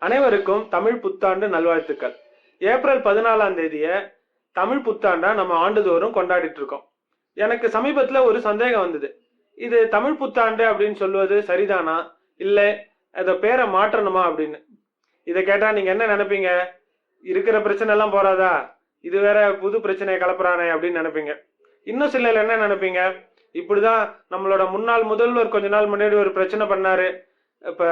அனைவருக்கும் தமிழ் புத்தாண்டு நல்வாழ்த்துக்கள். ஏப்ரல் 14ஆம் தேதிய தமிழ் புத்தாண்டா நம்ம ஆண்டுதோறும் கொண்டாடிட்டு இருக்கோம். எனக்கு சமீபத்துல ஒரு சந்தேகம் வந்தது. இது தமிழ் புத்தாண்டு அப்படின்னு சொல்வது சரிதானா, இல்ல அத பேரை மாற்றணுமா அப்படின்னு. இதை கேட்டா நீங்க என்ன நினைப்பீங்க? இருக்கிற பிரச்சனை எல்லாம் போறாதா, இது வேற புது பிரச்சனையை கலப்புறானே அப்படின்னு நினைப்பீங்க. இன்னும் சிலர் என்ன நினைப்பீங்க, இப்படிதான் நம்மளோட முன்னாள் முதல்வர் கொஞ்ச நாள் முன்னாடி ஒரு பிரச்சனை பண்ணாரு, இப்ப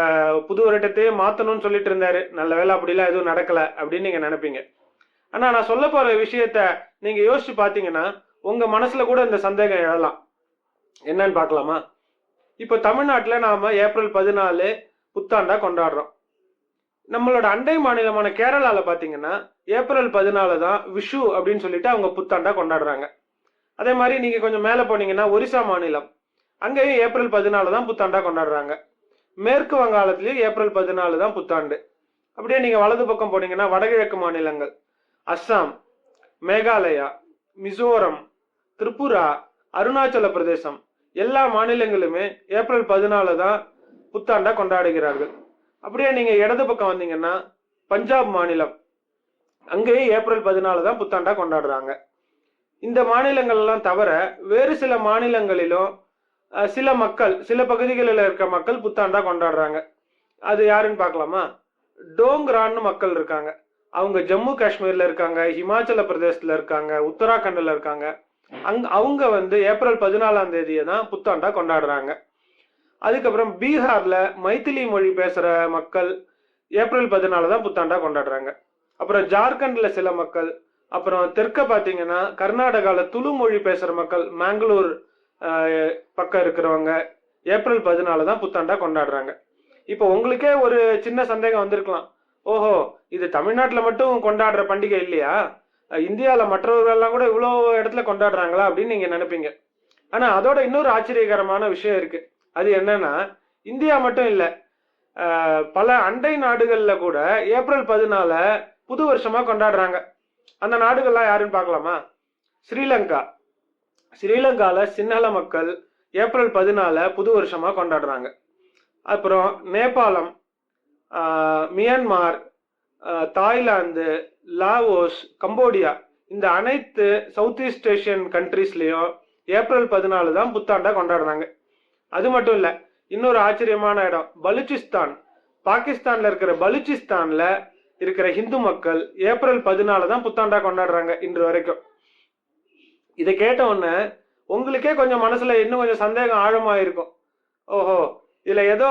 புது வருடத்தையே மாத்தணும்னு சொல்லிட்டு இருந்தாரு, நல்ல வேலை அப்படிலாம் எதுவும் நடக்கல அப்படின்னு நீங்க நினைப்பீங்க. ஆனா நான் சொல்ல போற விஷயத்த நீங்க யோசிச்சு பாத்தீங்கன்னா உங்க மனசுல கூட இந்த சந்தேகம் எழலாம். என்னன்னு பாக்கலாமா? இப்ப தமிழ்நாட்டுல நாம ஏப்ரல் 14 புத்தாண்டா கொண்டாடுறோம். நம்மளோட அண்டை மாநிலமான கேரளால பாத்தீங்கன்னா ஏப்ரல் 14 தான் விஷு அப்படின்னு சொல்லிட்டு அவங்க புத்தாண்டா கொண்டாடுறாங்க. அதே மாதிரி நீங்க கொஞ்சம் மேல போனீங்கன்னா ஒரிசா மாநிலம், அங்கேயும் ஏப்ரல் 14 தான் புத்தாண்டா கொண்டாடுறாங்க. மேற்கு வங்காளத்திலயும் ஏப்ரல் 14 தான் புத்தாண்டு. அப்படியே நீங்க வலது பக்கம் போனீங்கன்னா வடகிழக்கு மாநிலங்கள் அஸ்ஸாம், மேகாலயா, மிசோரம், திரிபுரா, அருணாச்சல பிரதேசம் எல்லா மாநிலங்களுமே ஏப்ரல் 14 தான் புத்தாண்டா கொண்டாடுகிறார்கள். அப்படியே நீங்க இடது பக்கம் வந்தீங்கன்னா பஞ்சாப் மாநிலம், அங்கேயும் ஏப்ரல் 14 தான் புத்தாண்டா கொண்டாடுறாங்க. இந்த மாநிலங்கள் எல்லாம் தவிர வேறு சில மாநிலங்களிலும் சில மக்கள், சில பகுதிகளில் இருக்க மக்கள் புத்தாண்டா கொண்டாடுறாங்க. அது யாருன்னு பார்க்கலாமா? டோங்ரான்னு மக்கள் இருக்காங்க. அவங்க ஜம்மு காஷ்மீர்ல இருக்காங்க, ஹிமாச்சல பிரதேசத்துல இருக்காங்க, உத்தராகண்ட்ல இருக்காங்க. அவங்க ஏப்ரல் 14ஆம் தேதியை தான் புத்தாண்டா கொண்டாடுறாங்க. அதுக்கப்புறம் பீகார்ல மைத்திலி மொழி பேசுற மக்கள் ஏப்ரல் 14 தான் புத்தாண்டா கொண்டாடுறாங்க. அப்புறம் ஜார்க்கண்ட்ல சில மக்கள், அப்புறம் தெற்க பாத்தீங்கன்னா கர்நாடகால துளு மொழி பேசுற மக்கள், மேங்களூர் பக்கம் இருக்கிறவங்க ஏப்ரல் 14 தான் புத்தாண்டா கொண்டாடுறாங்க. இப்போ உங்களுக்கே ஒரு சின்ன சந்தேகம் வந்திருக்கலாம், ஓஹோ இது தமிழ்நாட்டுல மட்டும் கொண்டாடுற பண்டிகை இல்லையா, இந்தியால மற்றவர்கள் எல்லாம் கூட இவ்வளவு இடத்துல கொண்டாடுறாங்களா அப்படின்னு நீங்க நினைப்பீங்க. ஆனா அதோட இன்னொரு ஆச்சரியகரமான விஷயம் இருக்கு. அது என்னன்னா, இந்தியா மட்டும் இல்ல, பல அண்டை நாடுகள்ல கூட ஏப்ரல் 14 புது வருஷமா கொண்டாடுறாங்க. அந்த நாடுகள்லாம் யாருன்னு பார்க்கலாமா? ஸ்ரீலங்கா. ஸ்ரீலங்கால சிங்கள மக்கள் ஏப்ரல் 14 புது வருஷமா கொண்டாடுறாங்க. அப்புறம் நேபாளம், மியான்மார், தாய்லாந்து, லாவோஸ், கம்போடியா, இந்த அனைத்து சவுத் ஈஸ்ட் ஏஷியன் கண்ட்ரீஸ்லயும் ஏப்ரல் 14 தான் புத்தாண்டா கொண்டாடுறாங்க. அது மட்டும் இல்ல, இன்னொரு ஆச்சரியமான இடம் பலுச்சிஸ்தான். பாகிஸ்தான்ல இருக்கிற பலுச்சிஸ்தான்ல இருக்கிற ஹிந்து மக்கள் ஏப்ரல் 14 தான் புத்தாண்டா கொண்டாடுறாங்க இன்று வரைக்கும். இதை கேட்ட உடனே உங்களுக்கே கொஞ்சம் மனசுல இன்னும் கொஞ்சம் சந்தேகம் ஆழமா இருக்கும், ஓஹோ இதுல ஏதோ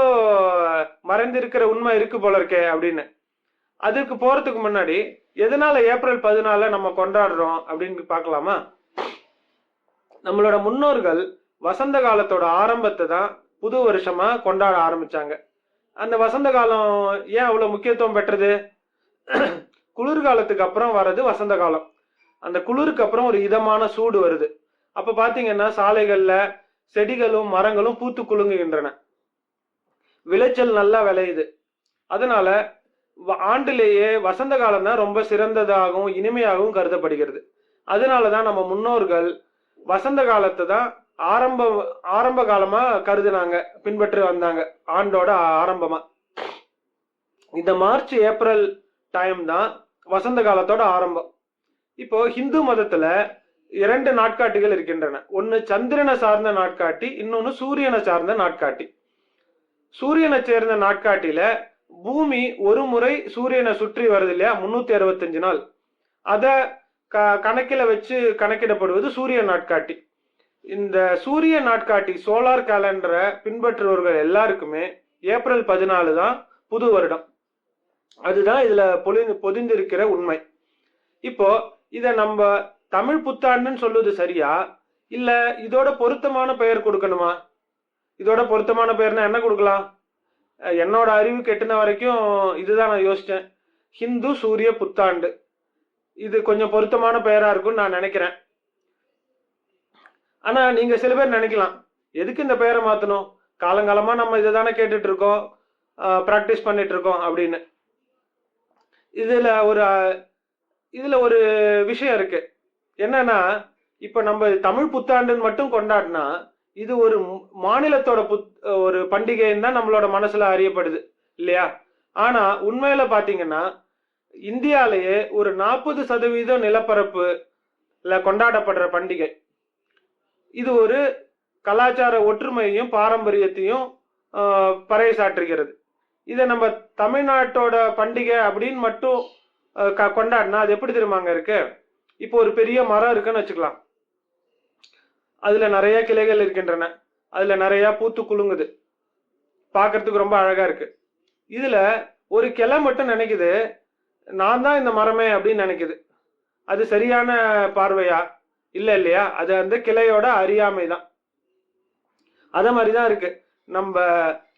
மறைந்திருக்கிற உண்மை இருக்கு போல இருக்கே அப்படின்னு. அதுக்கு போறதுக்கு முன்னாடி எதனால ஏப்ரல் 14 நம்ம கொண்டாடுறோம் அப்படின்னு பார்க்கலாமா? நம்மளோட முன்னோர்கள் வசந்த காலத்தோட ஆரம்பத்தை தான் புது வருஷமா கொண்டாட ஆரம்பிச்சாங்க. அந்த வசந்த காலம் ஏன் அவ்வளவு முக்கியத்துவம் பெற்றது? குளிர்காலத்துக்கு அப்புறம் வர்றது வசந்த காலம். அந்த குளிருக்கு அப்புறம் ஒரு இதமான சூடு வருது. அப்ப பாத்தீங்கன்னா சாலைகள்ல செடிகளும் மரங்களும் பூத்து குலுங்குகின்றன, விளைச்சல் நல்லா விளையுது. அதனால ஆண்டிலேயே வசந்த காலம் தான் ரொம்ப சிறந்ததாகவும் இனிமையாகவும் கருதப்படுகிறது. அதனாலதான் நம்ம முன்னோர்கள் வசந்த காலத்தை தான் ஆரம்ப காலமா கருதுனாங்க, பின்பற்றி வந்தாங்க, ஆண்டோட ஆரம்பமா. இந்த மார்ச் ஏப்ரல் டைம் தான் வசந்த காலத்தோட ஆரம்பம். இப்போ ஹிந்து மதத்துல 2 நாட்காட்டிகள் இருக்கின்றன. ஒன்னு சந்திரனை சார்ந்த நாட்காட்டி, இன்னொன்னு சூரியனை சார்ந்த நாட்காட்டி. சூரியனை சேர்ந்த நாட்காட்டியில பூமி ஒரு முறை சூரியனை சுற்றி வருது இல்லையா, 365 நாள். அத கணக்கில வச்சு கணக்கிடப்படுவது சூரிய நாட்காட்டி. இந்த சூரிய நாட்காட்டி சோலார் கேலண்டரை பின்பற்றுபவர்கள் எல்லாருக்குமே ஏப்ரல் 14 தான் புது வருடம். அதுதான் இதுல பொதிந்திருக்கிற உண்மை. இப்போ இத நம்ம தமிழ் புத்தாண்டுன்னு சொல்லுவது சரியா, இல்ல இதோட பொருத்தமான பெயர் கொடுக்கணுமா? இதோட பொருத்தமான பெயர்னா என்ன கொடுக்கலாம்? என்னோட அறிவு கெட்டின வரைக்கும் இதுதான் நான் யோசிச்சேன், ஹிந்து சூரிய புத்தாண்டு. இது கொஞ்சம் பொருத்தமான பெயரா இருக்கும்னு நான் நினைக்கிறேன். ஆனா நீங்க சில பேர் நினைக்கலாம், எதுக்கு இந்த பெயரை மாத்தணும், காலங்காலமா நம்ம இதை தானே கேட்டுட்டு இருக்கோம், பிராக்டிஸ் பண்ணிட்டு இருக்கோம் அப்படின்னு. இதுல ஒரு விஷயம் இருக்கு. என்னன்னா, இப்ப நம்ம தமிழ் புத்தாண்டுன்னு மட்டும் கொண்டாடினா இது ஒரு மாநிலத்தோட ஒரு பண்டிகைன்னு தான் நம்மளோட மனசுல அறியப்படுது இல்லையா? ஆனா உண்மையில பாத்தீங்கன்னா இந்தியாலேயே ஒரு 40% நிலப்பரப்புல கொண்டாடப்படுற பண்டிகை. இது ஒரு கலாச்சார ஒற்றுமையையும் பாரம்பரியத்தையும் பறைசாற்றுகிறது. இதை நம்ம தமிழ்நாட்டோட பண்டிகை அப்படின்னு மட்டும் கொண்டாடினா அது எப்படி தெரியுமாங்க இருக்கு? இப்போ ஒரு பெரிய மரம் இருக்குன்னு வச்சுக்கலாம். அதுல நிறைய கிளைகள் இருக்கின்றன. அதுல நிறைய பூத்து குலுங்குது. பார்க்கறதுக்கு ரொம்ப அழகா இருக்கு. இதுல ஒரு கிளை மட்டும் நினைக்குது நான் தான் இந்த மரமே அப்படின்னு நினைக்குது. அது சரியான பார்வையா? இல்ல இல்லையா? அது அந்த கிளையோட அறியாமை தான். அத மாதிரிதான் இருக்கு. நம்ம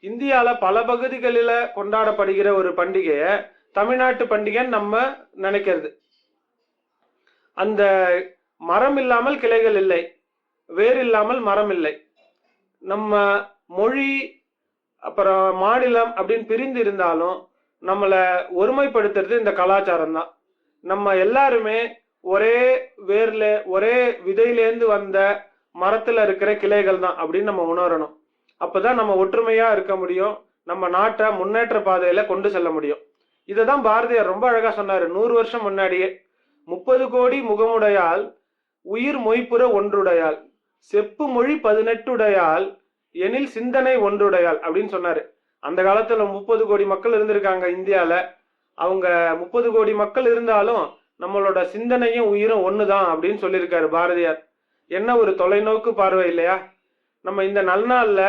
இந்தியால பல பகுதிகளில கொண்டாடப்படுகிற ஒரு பண்டிகையை தமிழ்நாட்டு பண்டிகைன்னு நம்ம நினைக்கிறது. அந்த மரம் இல்லாமல் கிளைகள் இல்லை, வேர் இல்லாமல் மரம் இல்லை. நம்ம மொழி அப்புறம் மாநிலம் அப்படின்னு பிரிந்து இருந்தாலும் நம்மளை ஒருமைப்படுத்துறது இந்த கலாச்சாரம் தான். நம்ம எல்லாருமே ஒரே வேர்ல ஒரே விதையிலேருந்து வந்த மரத்துல இருக்கிற கிளைகள் தான் அப்படின்னு நம்ம உணரணும். அப்பதான் நம்ம ஒற்றுமையா இருக்க முடியும், நம்ம நாட்டை முன்னேற்ற பாதையில கொண்டு செல்ல முடியும். இததான் பாரதியார் ரொம்ப அழகா சொன்னாரு 100 வருஷம் முன்னாடியே. 30 கோடி முகமுடையால் உயிர் மொய்ப்புற ஒன்றுடையால் செப்பு மொழி 18 உடையால் எனில் சிந்தனை ஒன்றுடையால் அப்படின்னு சொன்னாரு. அந்த காலத்துல 30 கோடி மக்கள் இருந்திருக்காங்க இந்தியால. அவங்க 30 கோடி மக்கள் இருந்தாலும் நம்மளோட சிந்தனையும் உயிரும் ஒண்ணுதான் அப்படின்னு சொல்லியிருக்காரு பாரதியார். என்ன ஒரு தொலைநோக்கு பார்வை இல்லையா? நம்ம இந்த நல்நாள்ல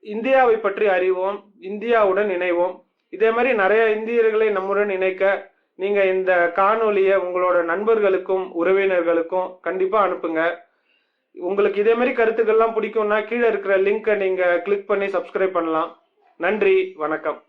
இந்தியாவை பற்றி அறிவோம், இந்தியாவுடன் இணைவோம். இதே மாதிரி நிறைய இந்தியர்களை நம்முடன் இணைக்க நீங்க இந்த காணொலியை உங்களோட நண்பர்களுக்கும் உறவினர்களுக்கும் கண்டிப்பா அனுப்புங்க. உங்களுக்கு இதே மாதிரி கருத்துக்கள்லாம் பிடிக்கும்னா கீழே இருக்கிற லிங்கை நீங்க கிளிக் பண்ணி சப்ஸ்கிரைப் பண்ணலாம். நன்றி, வணக்கம்.